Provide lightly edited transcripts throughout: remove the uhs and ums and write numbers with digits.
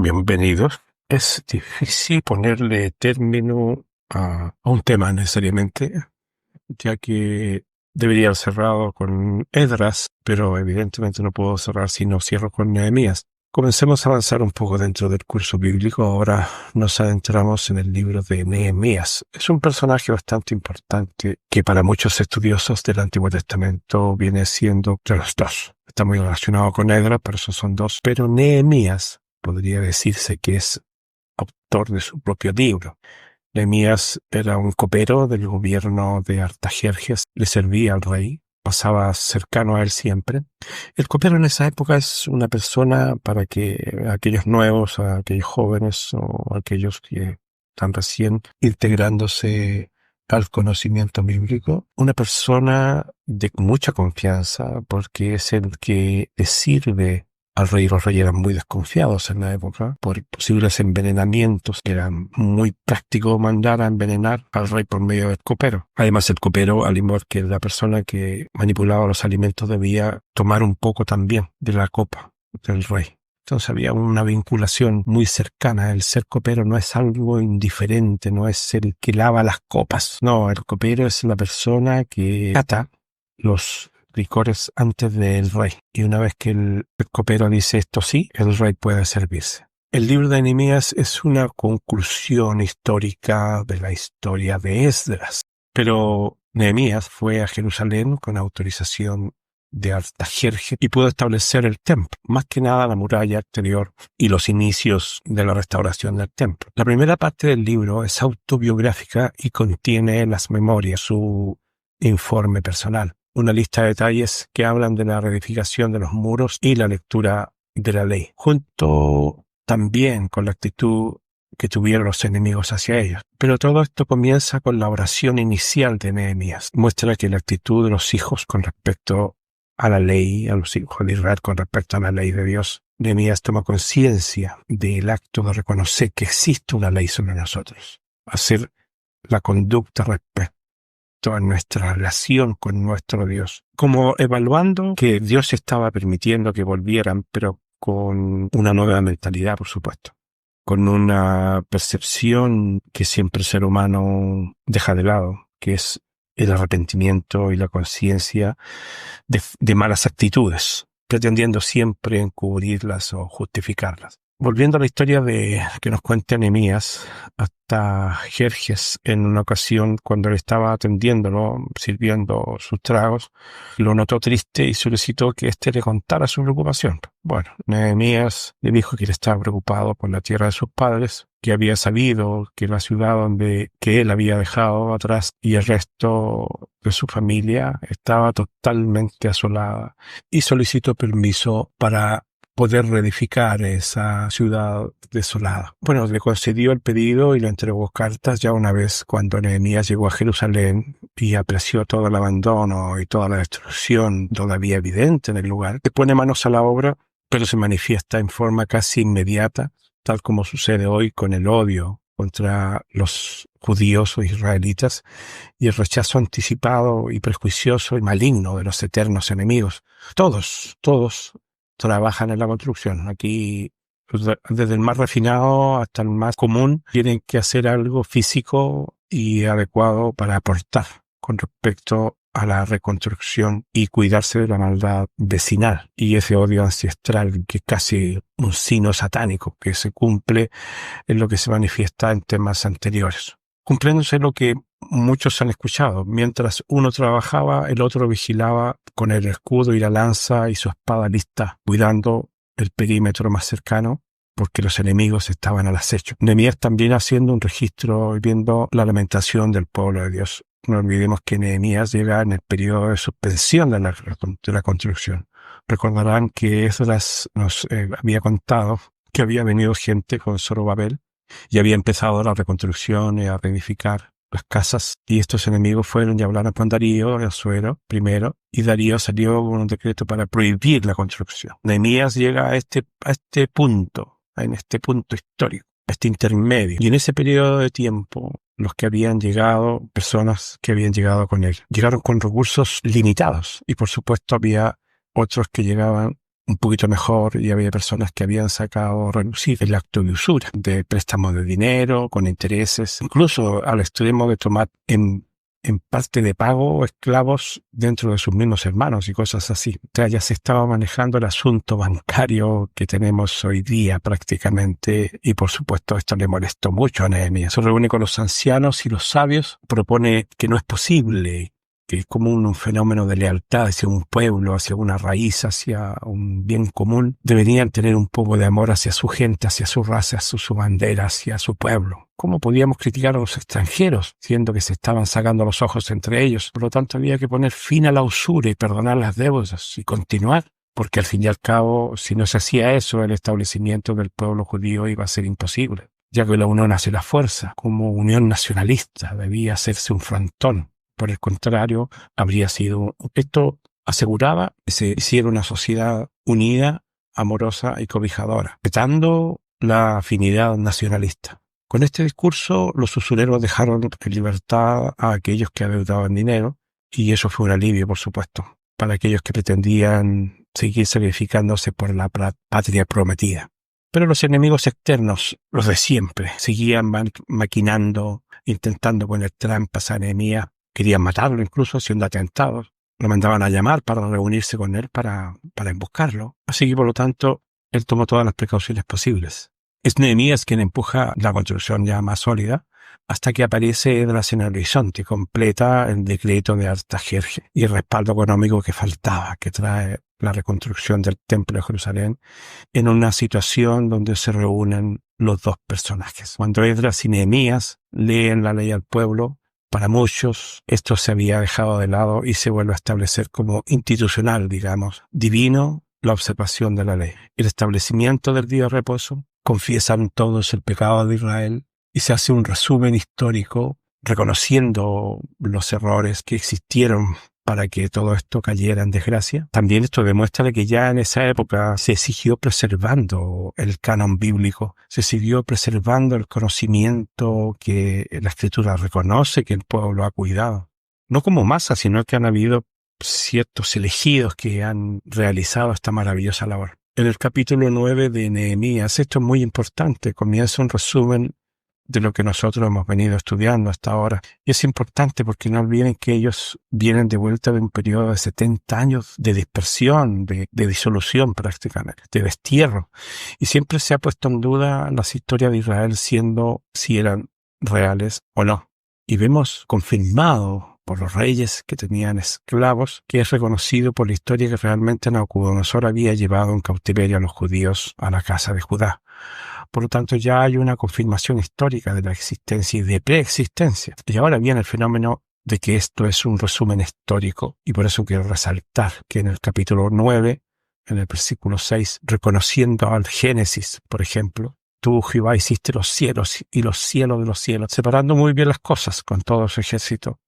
Bienvenidos. Es difícil ponerle término a un tema necesariamente, ya que debería haber cerrado con Esdras, pero evidentemente no puedo cerrar si no cierro con Nehemías. Comencemos a avanzar un poco dentro del curso bíblico. Ahora nos adentramos en el libro de Nehemías. Es un personaje bastante importante que para muchos estudiosos del Antiguo Testamento viene siendo de los dos. Está muy relacionado con Esdras, pero esos son dos. Pero Nehemías podría decirse que es autor de su propio libro. Nehemías era un copero del gobierno de Artajerjes, le servía al rey, pasaba cercano a él siempre. El copero en esa época es una persona para que aquellos nuevos, aquellos jóvenes o aquellos que están recién integrándose al conocimiento bíblico, una persona de mucha confianza porque es el que le sirve al rey. Los reyes eran muy desconfiados en la época por posibles envenenamientos. Era muy práctico mandar a envenenar al rey por medio del copero. Además, el copero, al igual que la persona que manipulaba los alimentos, debía tomar un poco también de la copa del rey. Entonces había una vinculación muy cercana. El ser copero no es algo indiferente, no es el que lava las copas. No, el copero es la persona que cata los licores antes del rey. Y una vez que el copero dice esto sí, el rey puede servirse. El libro de Nehemías es una conclusión histórica de la historia de Esdras. Pero Nehemías fue a Jerusalén con autorización de Artajerjes y pudo establecer el templo, más que nada la muralla exterior y los inicios de la restauración del templo. La primera parte del libro es autobiográfica y contiene las memorias, su informe personal, una lista de detalles que hablan de la reedificación de los muros y la lectura de la ley, junto también con la actitud que tuvieron los enemigos hacia ellos. Pero todo esto comienza con la oración inicial de Nehemías. Muestra que la actitud de los hijos con respecto a la ley, a los hijos de Israel con respecto a la ley de Dios. Nehemías toma conciencia del acto de reconocer que existe una ley sobre nosotros, hacer la conducta respecto a nuestra relación con nuestro Dios, como evaluando que Dios estaba permitiendo que volvieran, pero con una nueva mentalidad, por supuesto, con una percepción que siempre el ser humano deja de lado, que es el arrepentimiento y la conciencia de malas actitudes, pretendiendo siempre encubrirlas o justificarlas. Volviendo a la historia que nos cuenta Nehemías, hasta Jerjes en una ocasión cuando él estaba atendiéndolo, sirviendo sus tragos, lo notó triste y solicitó que éste le contara su preocupación. Bueno, Nehemías le dijo que él estaba preocupado por la tierra de sus padres, que había sabido que la ciudad que él había dejado atrás y el resto de su familia estaba totalmente asolada, y solicitó permiso para poder reedificar esa ciudad desolada. Bueno, le concedió el pedido y le entregó cartas ya una vez cuando Nehemías llegó a Jerusalén y apreció todo el abandono y toda la destrucción todavía evidente en el lugar. Se pone manos a la obra, pero se manifiesta en forma casi inmediata, tal como sucede hoy con el odio contra los judíos o israelitas y el rechazo anticipado y prejuicioso y maligno de los eternos enemigos. Todos trabajan en la construcción. Aquí, desde el más refinado hasta el más común, tienen que hacer algo físico y adecuado para aportar con respecto a la reconstrucción y cuidarse de la maldad vecinal y ese odio ancestral que es casi un signo satánico que se cumple en lo que se manifiesta en temas anteriores. Cumpliéndose lo que muchos han escuchado: mientras uno trabajaba, el otro vigilaba con el escudo y la lanza y su espada lista, cuidando el perímetro más cercano, porque los enemigos estaban al acecho. Nehemías también haciendo un registro y viendo la lamentación del pueblo de Dios. No olvidemos que Nehemías llega en el periodo de suspensión de la construcción. Recordarán que Esdras nos había contado que había venido gente con Zorobabel y había empezado la reconstrucción y a reedificar las casas, y estos enemigos fueron y hablaron con Darío, el suero, primero, y Darío salió con un decreto para prohibir la construcción. Nehemías llega a este punto, en este punto histórico, a este intermedio, y en ese periodo de tiempo, los que habían llegado, personas que habían llegado con él, llegaron con recursos limitados, y por supuesto había otros que llegaban un poquito mejor y había personas que habían sacado a relucir el acto de usura, de préstamo de dinero, con intereses, incluso al extremo de tomar en parte de pago esclavos dentro de sus mismos hermanos y cosas así. O sea, ya se estaba manejando el asunto bancario que tenemos hoy día prácticamente, y por supuesto esto le molestó mucho a Nehemías. Se reúne con los ancianos y los sabios, propone que no es posible, que es como un fenómeno de lealtad hacia un pueblo, hacia una raíz, hacia un bien común. Deberían tener un poco de amor hacia su gente, hacia su raza, hacia su bandera, hacia su pueblo. ¿Cómo podíamos criticar a los extranjeros, siendo que se estaban sacando los ojos entre ellos? Por lo tanto, había que poner fin a la usura y perdonar las deudas y continuar, porque al fin y al cabo, si no se hacía eso, el establecimiento del pueblo judío iba a ser imposible, ya que la unión hace la fuerza. Como unión nacionalista debía hacerse un frontón. Por el contrario, habría sido... Esto aseguraba que se hiciera una sociedad unida, amorosa y cobijadora, respetando la afinidad nacionalista. Con este discurso, los usureros dejaron en libertad a aquellos que adeudaban dinero, y eso fue un alivio, por supuesto, para aquellos que pretendían seguir sacrificándose por la patria prometida. Pero los enemigos externos, los de siempre, seguían maquinando, intentando poner trampas a Nehemías. Querían matarlo, incluso haciendo atentados. Lo mandaban a llamar para reunirse con él, para emboscarlo. Así que, por lo tanto, él tomó todas las precauciones posibles. Es Nehemías quien empuja la construcción ya más sólida, hasta que aparece Esdras en el horizonte, completa el decreto de Artajerjes y el respaldo económico que faltaba, que trae la reconstrucción del Templo de Jerusalén, en una situación donde se reúnen los dos personajes. Cuando Esdras y Nehemías leen la ley al pueblo, para muchos esto se había dejado de lado y se vuelve a establecer como institucional, digamos, divino, la observación de la ley. El establecimiento del día de reposo, confiesan todos el pecado de Israel y se hace un resumen histórico reconociendo los errores que existieron para que todo esto cayera en desgracia. También esto demuestra que ya en esa época se siguió preservando el canon bíblico, se siguió preservando el conocimiento que la Escritura reconoce que el pueblo ha cuidado. No como masa, sino que han habido ciertos elegidos que han realizado esta maravillosa labor. En el capítulo 9 de Nehemías, esto es muy importante, comienza un resumen de lo que nosotros hemos venido estudiando hasta ahora. Y es importante porque no olviden que ellos vienen de vuelta de un periodo de 70 años de dispersión, de disolución prácticamente, de destierro. Y siempre se ha puesto en duda las historias de Israel siendo si eran reales o no. Y vemos confirmado por los reyes que tenían esclavos, que es reconocido por la historia que realmente Nabucodonosor había llevado en cautiverio a los judíos a la casa de Judá. Por lo tanto, ya hay una confirmación histórica de la existencia y de preexistencia. Y ahora viene el fenómeno de que esto es un resumen histórico, y por eso quiero resaltar que en el capítulo 9, en el versículo 6, reconociendo al Génesis, por ejemplo, tú, Jehová, hiciste los cielos y los cielos de los cielos, separando muy bien las cosas con todo su ejército,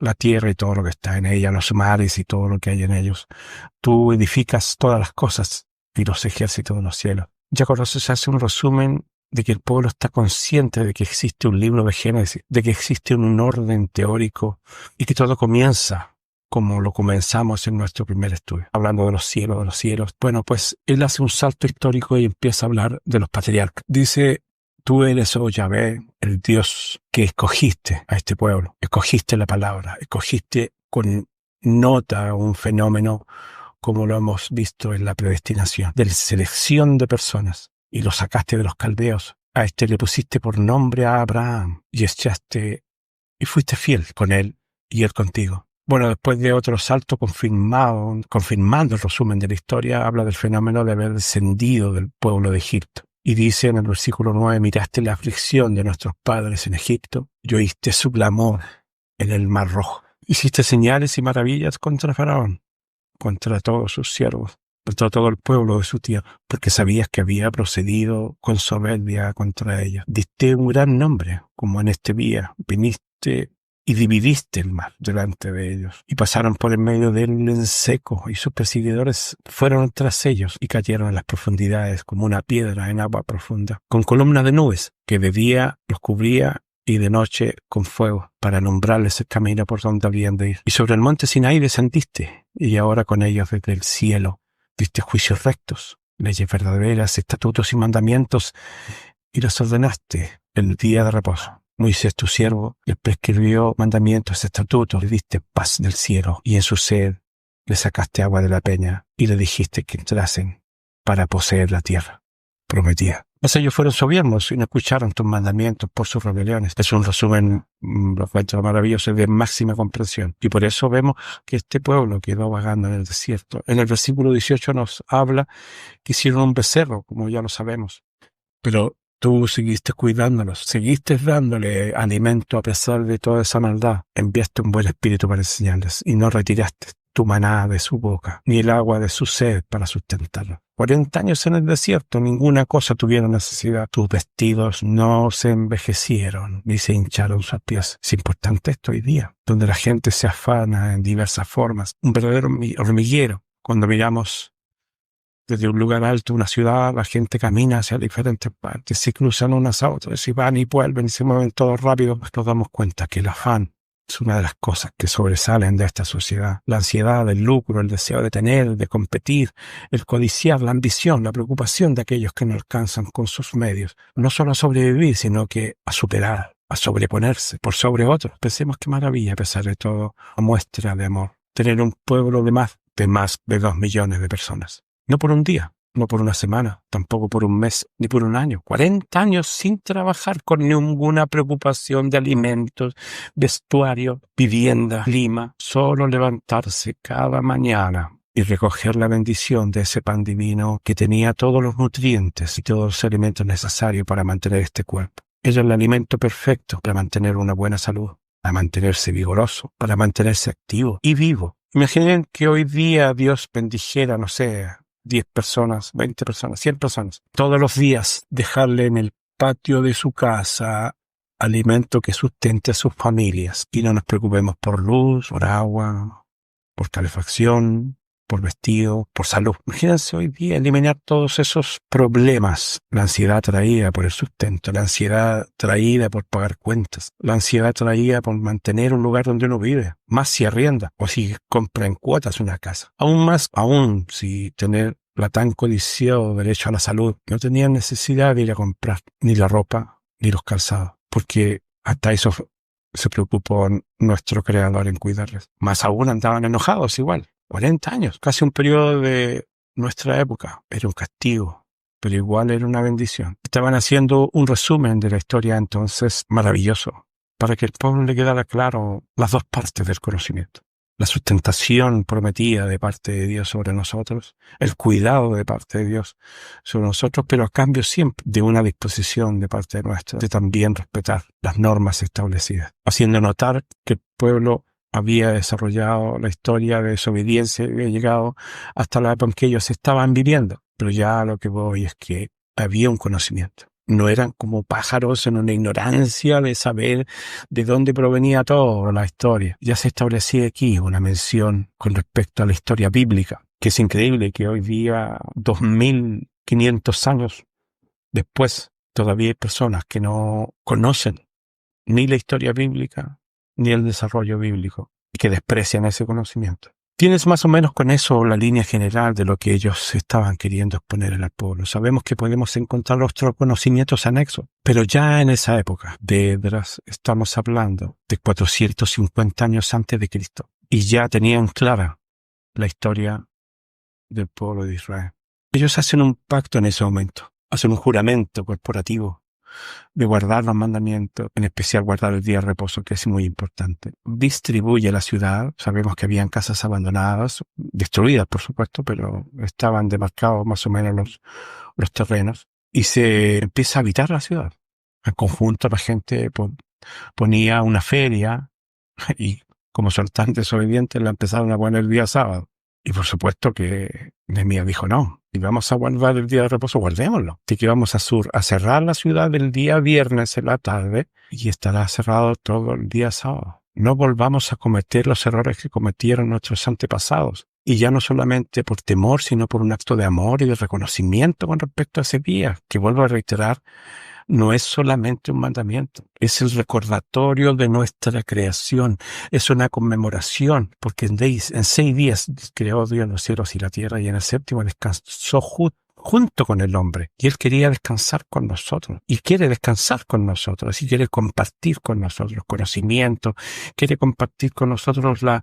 la tierra y todo lo que está en ella, los mares y todo lo que hay en ellos. Tú edificas todas las cosas y los ejércitos de los cielos. Ya conoces, se hace un resumen de que el pueblo está consciente de que existe un libro de Génesis, de que existe un orden teórico y que todo comienza como lo comenzamos en nuestro primer estudio, hablando de los cielos, de los cielos. Bueno, pues él hace un salto histórico y empieza a hablar de los patriarcas. Dice: tú eres, oh Yahvé, el Dios que escogiste a este pueblo, escogiste la palabra, escogiste con nota un fenómeno como lo hemos visto en la predestinación, de la selección de personas, y lo sacaste de los caldeos. A este le pusiste por nombre a Abraham, y echaste, y fuiste fiel con él, y él contigo. Bueno, después de otro salto confirmando el resumen de la historia, habla del fenómeno de haber descendido del pueblo de Egipto. Y dice en el versículo 9, miraste la aflicción de nuestros padres en Egipto, y oíste su clamor en el Mar Rojo. Hiciste señales y maravillas contra Faraón, contra todos sus siervos, contra todo el pueblo de su tierra, porque sabías que había procedido con soberbia contra ellos. Diste un gran nombre, como en este día, viniste y dividiste el mar delante de ellos, y pasaron por en medio de él en seco, y sus perseguidores fueron tras ellos, y cayeron en las profundidades como una piedra en agua profunda, con columna de nubes, que de día los cubría, y de noche con fuego, para alumbrarles el camino por donde habían de ir. Y sobre el monte Sinaí descendiste, y ahora con ellos desde el cielo diste juicios rectos, leyes verdaderas, estatutos y mandamientos, y los ordenaste el día de reposo. Moisés, tu siervo, le prescribió mandamientos, estatutos, le diste paz del cielo, y en su sed le sacaste agua de la peña, y le dijiste que entrasen para poseer la tierra prometida. Mas ellos fueron soberbios y no escucharon tus mandamientos por sus rebeliones. Es un resumen maravilloso de máxima comprensión. Y por eso vemos que este pueblo quedó vagando en el desierto. En el versículo 18 nos habla que hicieron un becerro, como ya lo sabemos. Pero tú seguiste cuidándolos, seguiste dándole alimento a pesar de toda esa maldad. Enviaste un buen espíritu para enseñarles y no retiraste tu maná de su boca, ni el agua de su sed para sustentarlo. 40 años en el desierto, ninguna cosa tuvieron necesidad. Tus vestidos no se envejecieron, ni se hincharon sus pies. Es importante esto hoy día, donde la gente se afana en diversas formas. Un verdadero hormiguero. Cuando miramos desde un lugar alto, una ciudad, la gente camina hacia diferentes partes, se cruzan unas a otras y van y vuelven y se mueven todos rápido. Nos damos cuenta que el afán es una de las cosas que sobresalen de esta sociedad. La ansiedad, el lucro, el deseo de tener, de competir, el codiciar, la ambición, la preocupación de aquellos que no alcanzan con sus medios, no solo a sobrevivir, sino que a superar, a sobreponerse por sobre otros. Pensemos qué maravilla, a pesar de todo, una muestra de amor. Tener un pueblo de más de 2 millones de personas. No por un día, no por una semana, tampoco por un mes, ni por un año. 40 años sin trabajar, con ninguna preocupación de alimentos, vestuario, vivienda, clima. Solo levantarse cada mañana y recoger la bendición de ese pan divino que tenía todos los nutrientes y todos los elementos necesarios para mantener este cuerpo. Era el alimento perfecto para mantener una buena salud, para mantenerse vigoroso, para mantenerse activo y vivo. Imaginen que hoy día Dios bendijera, no sé, 10 personas, 20 personas, 100 personas. Todos los días dejarle en el patio de su casa alimento que sustente a sus familias. Y no nos preocupemos por luz, por agua, por calefacción, por vestido, por salud. Imagínense hoy día eliminar todos esos problemas. La ansiedad traída por el sustento, la ansiedad traída por pagar cuentas, la ansiedad traída por mantener un lugar donde uno vive, más si arrienda o si compra en cuotas una casa. Aún si tener la tan codiciado derecho a la salud, no tenían necesidad de ir a comprar ni la ropa ni los calzados, porque hasta eso se preocupó nuestro Creador en cuidarles. Más aún andaban enojados igual. 40 años, casi un periodo de nuestra época. Era un castigo, pero igual era una bendición. Estaban haciendo un resumen de la historia entonces maravilloso, para que el pueblo le quedara claro las dos partes del conocimiento. La sustentación prometida de parte de Dios sobre nosotros, el cuidado de parte de Dios sobre nosotros, pero a cambio siempre de una disposición de parte nuestra de también respetar las normas establecidas, haciendo notar que el pueblo había desarrollado la historia de desobediencia y había llegado hasta la época en que ellos estaban viviendo. Pero ya a lo que voy es que había un conocimiento. No eran como pájaros en una ignorancia de saber de dónde provenía toda la historia. Ya se establecía aquí una mención con respecto a la historia bíblica, que es increíble que hoy día, 2500 años después, todavía hay personas que no conocen ni la historia bíblica ni el desarrollo bíblico, y que desprecian ese conocimiento. Tienes más o menos con eso la línea general de lo que ellos estaban queriendo exponer al pueblo. Sabemos que podemos encontrar otros conocimientos anexos, pero ya en esa época de Esdras estamos hablando de 450 años antes de Cristo, y ya tenían clara la historia del pueblo de Israel. Ellos hacen un pacto en ese momento, hacen un juramento corporativo de guardar los mandamientos, en especial guardar el día de reposo, que es muy importante. Distribuye la ciudad. Sabemos que habían casas abandonadas, destruidas por supuesto, pero estaban demarcados más o menos los terrenos, y se empieza a habitar la ciudad. En conjunto la gente ponía una feria y como son tan desobedientes la empezaron a poner el día sábado. Y por supuesto que Nehemías dijo no. Y vamos a guardar el día de reposo, guardémoslo. Así que vamos a cerrar la ciudad el día viernes en la tarde y estará cerrado todo el día sábado. No volvamos a cometer los errores que cometieron nuestros antepasados. Y ya no solamente por temor, sino por un acto de amor y de reconocimiento con respecto a ese día, que vuelvo a reiterar, no es solamente un mandamiento, es el recordatorio de nuestra creación, es una conmemoración, porque en 6 días creó Dios los cielos y la tierra, y en el séptimo descansó junto con el hombre. Y Él quería descansar con nosotros, y quiere descansar con nosotros, y quiere compartir con nosotros conocimiento, quiere compartir con nosotros la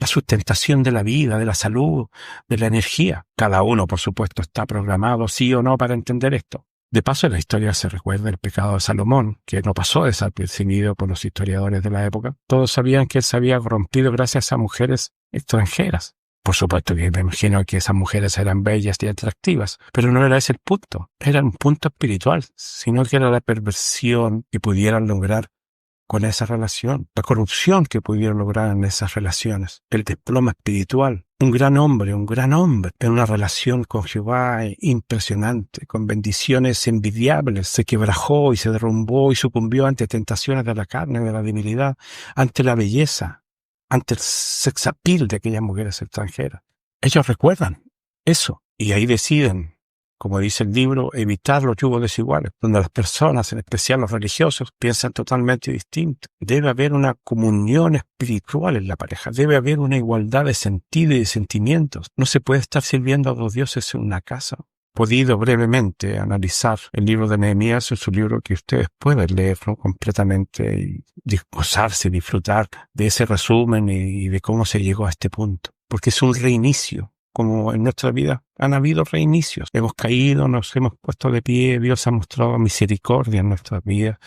sustentación de la vida, de la salud, de la energía. Cada uno, por supuesto, está programado, sí o no, para entender esto. De paso, en la historia se recuerda el pecado de Salomón, que no pasó desapercibido por los historiadores de la época. Todos sabían que él se había corrompido gracias a mujeres extranjeras. Por supuesto que me imagino que esas mujeres eran bellas y atractivas, pero no era ese el punto. Era un punto espiritual, sino que era la perversión que pudieran lograr con esa relación, la corrupción que pudieron lograr en esas relaciones, el desplome espiritual. Un gran hombre en una relación con Jehová impresionante, con bendiciones envidiables, se quebrajó y se derrumbó y sucumbió ante tentaciones de la carne, de la debilidad, ante la belleza, ante el sex appeal de aquellas mujeres extranjeras. Ellos recuerdan eso y ahí deciden, como dice el libro, evitar los yugos desiguales, donde las personas, en especial los religiosos, piensan totalmente distinto. Debe haber una comunión espiritual en la pareja, debe haber una igualdad de sentido y de sentimientos. No se puede estar sirviendo a dos dioses en una casa. He podido brevemente analizar el libro de Nehemías, es un libro que ustedes pueden leerlo completamente y gozarse, disfrutar de ese resumen y de cómo se llegó a este punto. Porque es un reinicio. Como en nuestra vida han habido reinicios. Hemos caído, nos hemos puesto de pie, Dios ha mostrado misericordia en nuestras vidas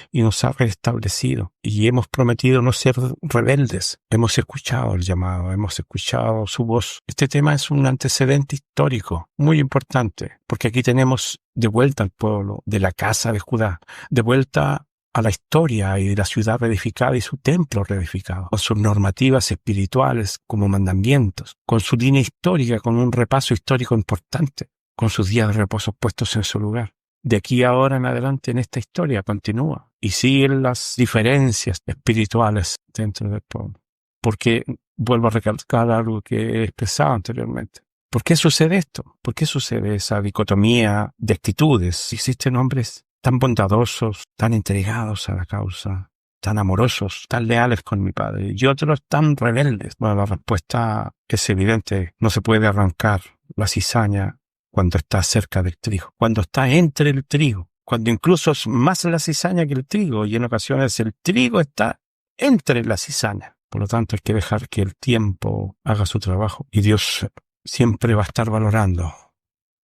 y nos ha restablecido. Y hemos prometido no ser rebeldes. Hemos escuchado el llamado, hemos escuchado su voz. Este tema es un antecedente histórico muy importante, porque aquí tenemos de vuelta al pueblo de la casa de Judá, de vuelta a la historia y de la ciudad reedificada y su templo reedificado, con sus normativas espirituales como mandamientos, con su línea histórica, con un repaso histórico importante, con sus días de reposo puestos en su lugar. De aquí ahora en adelante en esta historia continúa y siguen las diferencias espirituales dentro del pueblo. Porque vuelvo a recalcar algo que he expresado anteriormente. ¿Por qué sucede esto? ¿Por qué sucede esa dicotomía de actitudes? Existen hombres tan bondadosos, tan entregados a la causa, tan amorosos, tan leales con mi padre, y otros tan rebeldes. Bueno, la respuesta es evidente. No se puede arrancar la cizaña cuando está cerca del trigo, cuando está entre el trigo, cuando incluso es más la cizaña que el trigo, y en ocasiones el trigo está entre la cizaña. Por lo tanto, hay que dejar que el tiempo haga su trabajo, y Dios siempre va a estar valorando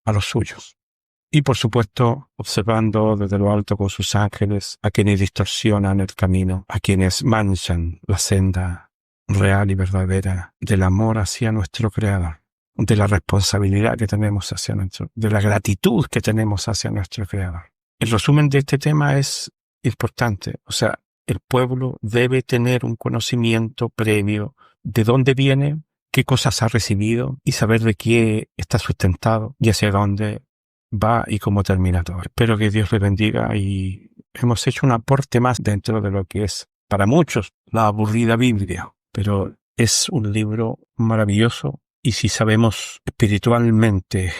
a los suyos. Y por supuesto, observando desde lo alto con sus ángeles a quienes distorsionan el camino, a quienes manchan la senda real y verdadera del amor hacia nuestro Creador, de la responsabilidad que tenemos de la gratitud que tenemos hacia nuestro Creador. El resumen de este tema es importante. O sea, el pueblo debe tener un conocimiento previo de dónde viene, qué cosas ha recibido y saber de qué está sustentado y hacia dónde va y cómo termina todo. Espero que Dios les bendiga y hemos hecho un aporte más dentro de lo que es para muchos la aburrida Biblia, pero es un libro maravilloso y si sabemos espiritualmente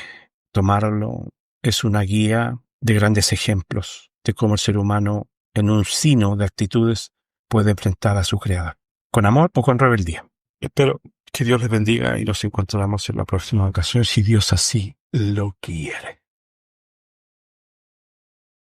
tomarlo, es una guía de grandes ejemplos de cómo el ser humano en un sino de actitudes puede enfrentar a su Creador, con amor o con rebeldía. Espero que Dios les bendiga y nos encontramos en la próxima ocasión si Dios así lo quiere.